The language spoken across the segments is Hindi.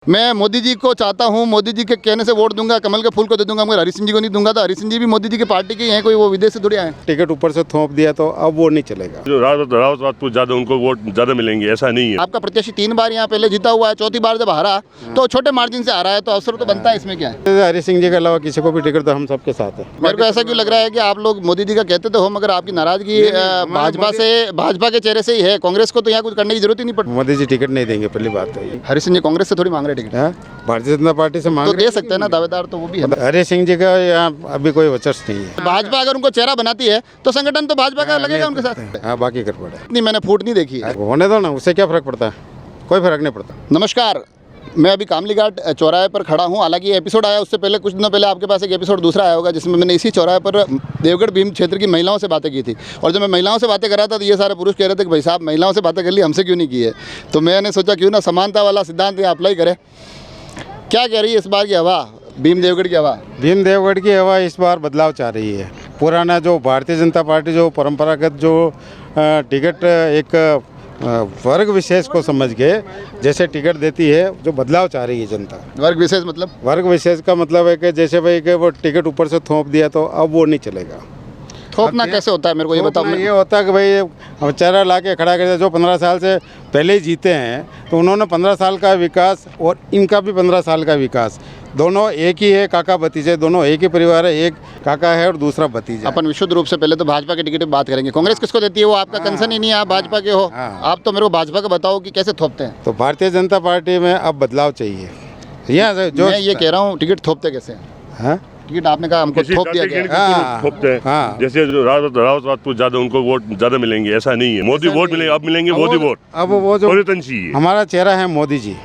मैं मोदी जी को चाहता हूँ, मोदी जी के कहने से वोट दूंगा, कमल के फूल को दे दूंगा, मगर हरी सिंह जी को नहीं दूंगा। तो हरी सिंह जी भी मोदी जी की पार्टी के ही हैं, कोई वो विदेश से थोड़ी आए। टिकट ऊपर से थोप दिया तो अब वो नहीं चलेगा। जो रावत ज्यादा उनको वोट ज्यादा मिलेंगे ऐसा नहीं है। आपका प्रत्याशी 3 बार यहाँ पहले जीता हुआ है, चौथी बार जब हारा तो छोटे मार्जिन से हारा है, तो अवसर तो बनता है। इसमें क्या है? हरी सिंह जी के अलावा किसी को भी टिकट तो हम सबके साथ है। मेरे को ऐसा क्यों लग रहा है कि आप लोग मोदी जी का कहते तो हो, मगर आपकी नाराजगी भाजपा के चेहरे से ही है। कांग्रेस को तो यहाँ कुछ करने की जरूरत ही नहीं पड़ती। मोदी जी टिकट नहीं देंगे, पहली बात है ये। हरी सिंह जी कांग्रेस से थोड़ी मांग रहे टिकट, भारतीय जनता पार्टी से मांग तो दे सकते हैं ना, दावेदार तो वो भी है। हरी सिंह जी का यहाँ अभी कोई वर्चस्व नहीं है। भाजपा अगर उनको चेहरा बनाती है तो संगठन तो भाजपा का लगेगा उनके साथ। हाँ, बाकी कर पड़ा नहीं, मैंने फूट नहीं देखी है। होने दो ना, उससे क्या फर्क पड़ता है? कोई फर्क नहीं पड़ता। नमस्कार, मैं अभी कामली घाट चौराहे पर खड़ा हूँ। हालांकि ये एपिसोड आया उससे पहले, कुछ दिनों पहले आपके पास एक एपिसोड दूसरा आया होगा, जिसमें मैंने इसी चौराहे पर देवगढ़ भीम क्षेत्र की महिलाओं से बातें की थी। और जब मैं महिलाओं से बातें कर रहा था तो ये सारे पुरुष कह रहे थे कि भाई साहब महिलाओं से बातें कर ली, हमसे क्यों नहीं की है। तो मैंने सोचा क्यों ना समानता वाला सिद्धांत यहाँ अप्लाई करें। क्या कह रही है इस बार की हवा, भीम देवगढ़ की हवा? भीम देवगढ़ की हवा इस बार बदलाव चाह रही है। पुराना जो भारतीय जनता पार्टी जो परंपरागत जो टिकट एक वर्ग विशेष को समझ के जैसे टिकट देती है, जो बदलाव चाह रही है जनता। वर्ग विशेष मतलब? वर्ग विशेष का मतलब है कि जैसे भाई कि वो टिकट ऊपर से थोप दिया तो अब वो नहीं चलेगा। थोपना कैसे होता है, मेरे को ये बताओ। ये होता है कि भाई हम चेहरा ला के खड़ा कर, जो 15 साल से पहले ही जीते हैं, तो उन्होंने 15 साल का विकास और इनका भी 15 साल का विकास, दोनों एक ही है, काका भतीजे दोनों एक ही परिवार है, एक काका है और दूसरा भतीजा। अपन विशुद्ध रूप से पहले तो भाजपा के टिकट की बात करेंगे। कांग्रेस किसको देती है वो आपका कंसर्न ही नहीं है, आप भाजपा के हो। आप तो मेरे को भाजपा का बताओ कि कैसे थोपते हैं। तो भारतीय जनता पार्टी में अब बदलाव चाहिए। यहाँ जो मैं ये कह रहा हूँ, टिकट थोपते कैसे हैं? टिकट आपने कहा हमको थोप दिया गया। थोपते हैं। जैसे जो रावत ज्यादा उनको वोट ज्यादा मिलेंगे ऐसा नहीं है। मोदी वोट मिलेंगे, अब मिलेंगे मोदी वोट। अब वो जो परिवर्तन चाहिए। हमारा चेहरा है मोदी जी,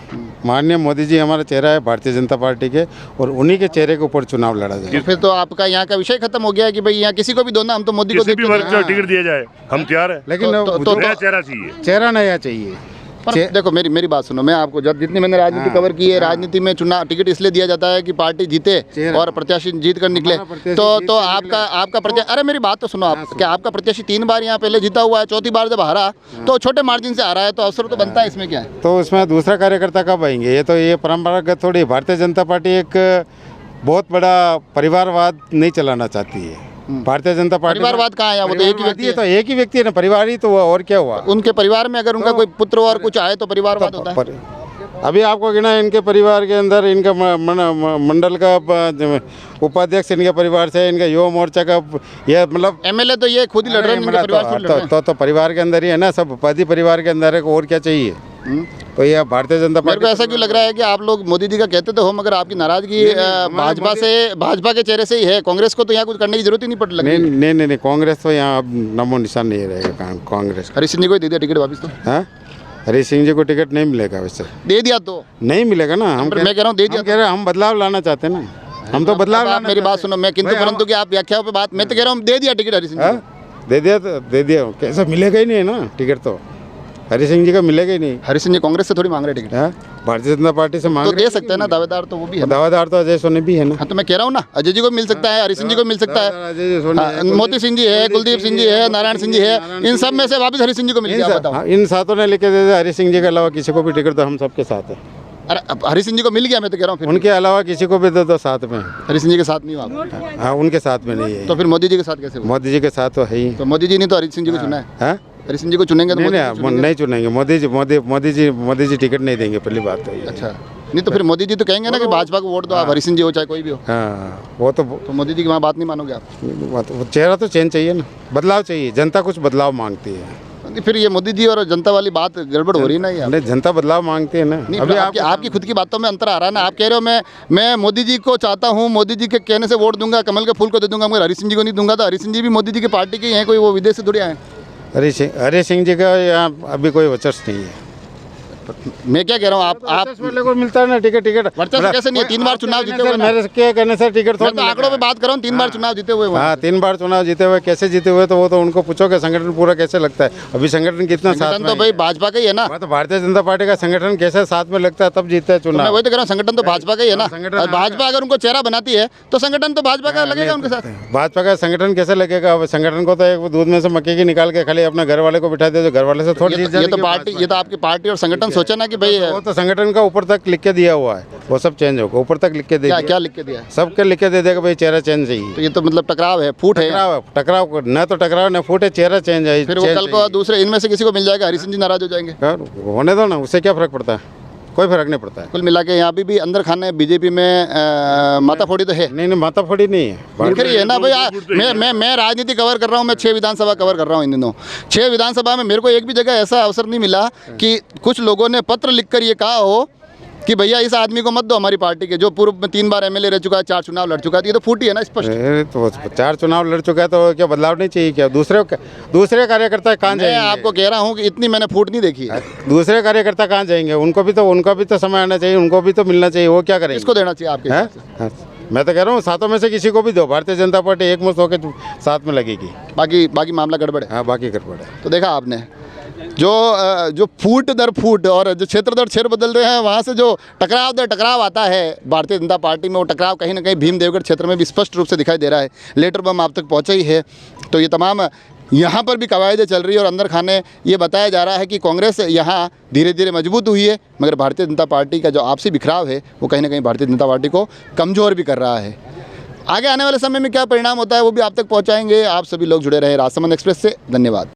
माननीय मोदी जी हमारा चेहरा है भारतीय जनता पार्टी के, और उन्हीं के चेहरे के ऊपर चुनाव लड़ा जाए। फिर तो आपका यहाँ का विषय खत्म हो गया है कि भाई यहाँ किसी को भी दो ना, हम तो मोदी को किसी भी वर्ग का टिकट दिया जाए हम तैयार है, लेकिन नया चेहरा चाहिए। चेहरा नया चाहिए। पर देखो मेरी बात सुनो, मैं आपको जब जितनी मैंने राजनीति कवर की है, राजनीति में चुनाव टिकट इसलिए दिया जाता है कि पार्टी जीते और प्रत्याशी जीत कर निकले। तो आपका प्रत्याशी, अरे मेरी बात तो सुनो आप, क्या आपका प्रत्याशी 3 बार यहाँ पहले जीता हुआ है, चौथी बार जब हारा तो छोटे मार्जिन से हारा है, तो अवसर तो बनता है। इसमें क्या है? तो उसमें दूसरा कार्यकर्ता कब आएंगे? ये तो ये परंपरागत थोड़ी। भारतीय जनता पार्टी एक बहुत बड़ा परिवारवाद नहीं चलाना चाहती है। भारतीय जनता पार्टी परिवारवाद कहाँ है? वो तो एक ही व्यक्ति है। तो एक ही व्यक्ति है ना, परिवार ही तो हुआ, और क्या हुआ? उनके परिवार में अगर उनका कोई पुत्र और कुछ आए तो परिवारवाद होता है। अभी आपको गिना, इनके परिवार के अंदर इनका मंडल का उपाध्यक्ष इनके परिवार से, इनका युवा मोर्चा का ये मतलब एमएलए तो ये खुद ही लड़ रहे हैं। तो परिवार के अंदर ही है ना, सब उपाधि परिवार के अंदर है, और क्या चाहिए? तो ये भारतीय जनता पार्टी। मेरे को ऐसा क्यों लग रहा है कि आप लोग मोदी जी का कहते तो हो, मगर आपकी नाराजगी भाजपा के चेहरे से ही है। कांग्रेस को तो यहाँ कुछ करने की जरूरत ही नहीं पड़ लगी। नहीं, कांग्रेस तो यहाँ अब नमो निशान नहीं रहेगा। कांग्रेस हरी सिंह जी को दे दिया टिकट वापिस तो? हाँ, हरी सिंह जी को टिकट नहीं मिलेगा। वैसे दे दिया तो नहीं मिलेगा ना। मैं कह रहा हूँ दे दिया। कह रहे हम बदलाव लाना चाहते हैं ना, हम तो बदलाव। मेरी बात सुनो, मैं किंतु परंतु की आप व्याख्याओं पे बात, मैं तो कह रहा हूँ दे दिया टिकट हरी सिंह जी। दे दिया तो दे दिया, कैसा मिलेगा ही नहीं है ना टिकट, तो हरी सिंह जी का मिलेगा ही नहीं। हरी सिंह जी कांग्रेस से थोड़ी मांग रहे टिकट, भारतीय जनता पार्टी से मांग तो दे सकते हैं ना, दावेदार तो वो भी है। दावेदार तो अजय सोनी भी है ना। हाँ, तो मैं कह रहा हूँ ना, अजय जी को मिल सकता है, हरी सिंह जी को मिल सकता है, मोती सिंह जी है, कुलदीप सिंह जी है, नारायण सिंह जी है, इन सब में से वापिस हरी सिंह जी को मिल गया। इन सातों ने लिखे दे, हरी सिंह जी के अलावा किसी को भी टिकट तो हम सबके साथ है। अरे हरी सिंह जी को मिल गया, मैं तो कह रहा हूँ उनके अलावा किसी को भी दे दो साथ में। हरी सिंह जी के साथ नहीं हुआ? हाँ, उनके साथ में नहीं है। तो फिर मोदी जी के साथ कैसे? मोदी जी के साथ तो है ही। तो मोदी जी ने तो हरी सिंह जी को चुना है। हरी सिंह जी को चुनेंगे तो नहीं चुनेंगे। मोदी जी टिकट नहीं देंगे, पहली बात है। अच्छा, नहीं तो फिर मोदी जी तो कहेंगे ना कि भाजपा को वोट दो, आप हरी सिंह जी हो चाहे कोई भी हो। हाँ, वो तो मोदी जी की वहाँ बात नहीं मानोगे आप? चेहरा तो चेंज चाहिए ना, बदलाव चाहिए। जनता कुछ बदलाव मांगती है। फिर ये मोदी जी और जनता वाली बात गड़बड़ हो रही है ना यार। नहीं, जनता बदलाव मांगती है ना। अभी आपकी खुद की बातों में अंतर आ रहा है ना। आप कह रहे हो मैं मोदी जी को चाहता हूँ, मोदी जी के कहने से वोट दूंगा, कमल के फूल को दे दूंगा, मगर हरी सिंह जी को नहीं दूंगा। तो हरी सिंह जी भी मोदी जी की पार्टी के ही हैं, कोई वो विदेश से थोड़ी आए। हरी सिंह जी का यहाँ अभी कोई वर्चस्व नहीं है। मैं क्या कह रहा हूँ, आप वाले को मिलता है ना टिकट। वर्चस्व कैसे नहीं है? 3 बार चुनाव जीते हुए। मेरे क्या कहने से टिकट मैं तो आंकड़ों पे बात कर रहा हूँ, 3 बार चुनाव जीते हुए। हाँ, 3 बार चुनाव जीते हुए। कैसे जीते हुए तो वो तो उनको पूछोगे, संगठन पूरा कैसे लगता है। अभी संगठन कितना साथ में? तो भाई भाजपा का ही है ना। तो भारतीय जनता पार्टी का संगठन कैसे साथ में लगता है, तब जीतता है चुनाव। मैं वही तो कह रहा हूँ, संगठन तो भाजपा का ही है ना। भाजपा अगर उनको चेहरा बनाती है तो संगठन तो भाजपा का लगेगा उनके साथ। भाजपा का संगठन कैसे लगेगा? संगठन को तो एक दूध में से मक्के की निकाल के खाली अपने घर वाले को बिठा दे, जो घर वाले से थोड़ी ये तो आपकी पार्टी और संगठन सोचा ना कि भाई वो तो संगठन का ऊपर तक लिख के दिया हुआ है, वो सब चेंज होगा, ऊपर तक लिख के दे क्या दिया, क्या लिख के दिया है? सबके लिख के दे देगा भाई चेहरा चेंज चाहिए। तो ये तो मतलब टकराव है, फूट है। टकराव न तो टकराव न फूट है, चेहरा चेंज है। फिर वो कल को दूसरे इनमें से किसी को मिल जाएगा, हरि सिंह जी नाराज हो जाएंगे। होने दो ना, उससे क्या फर्क पड़ता है, कोई फर्क नहीं पड़ता है। कुल मिला के यहाँ भी अंदर खाने बीजेपी में माताफोड़ी तो है। नहीं माताफोड़ी नहीं है, फिर ये ना भाई मैं राजनीति कवर कर रहा हूँ, मैं 6 विधानसभा कवर कर रहा हूँ इन दिनों। 6 विधानसभा में मेरे को एक भी जगह ऐसा अवसर नहीं मिला कि कुछ लोगों ने पत्र लिखकर ये कहा हो कि भैया इस आदमी को मत दो हमारी पार्टी के, जो पूर्व में 3 बार एमएलए रह चुका है, 4 चुनाव लड़ चुका है। तो ये तो फूटी है ना स्पष्ट। तो 4 चुनाव लड़ चुका है तो क्या बदलाव नहीं चाहिए क्या? दूसरे कार्यकर्ता कहाँ मैं जाएंगे? आपको कह रहा हूँ कि इतनी मैंने फूट नहीं देखी है। दूसरे कार्यकर्ता कहाँ जाएंगे? उनका भी तो समय आना चाहिए, उनको भी तो मिलना चाहिए। वो क्या करेंगे? किसको देना चाहिए आपके हैं? हिसाब से? हाँ। मैं तो कह रहा हूँ सातों में से किसी को भी दो, भारतीय जनता पार्टी एकमुश्त होकर साथ में लगेगी। बाकी मामला गड़बड़ है। हाँ बाकी गड़बड़ है। तो देखा आपने जो फूट दर फूट और जो क्षेत्र दर क्षेत्र बदल रहे हैं, वहाँ से जो टकराव दर टकराव आता है भारतीय जनता पार्टी में, वो टकराव कहीं ना कहीं भीम देवगढ़ क्षेत्र में भी स्पष्ट रूप से दिखाई दे रहा है। लेटर बम आप तक पहुँचा ही है। तो ये तमाम यहाँ पर भी कवायदें चल रही है और अंदर खाने ये बताया जा रहा है कि कांग्रेस यहाँ धीरे धीरे मजबूत हुई है, मगर भारतीय जनता पार्टी का जो आपसी बिखराव है वो कहीं ना कहीं भारतीय जनता पार्टी को कमज़ोर भी कर रहा है। आगे आने वाले समय में क्या परिणाम होता है वो भी आप तक पहुँचाएंगे। आप सभी लोग जुड़े रहे राजसमंद एक्सप्रेस से। धन्यवाद।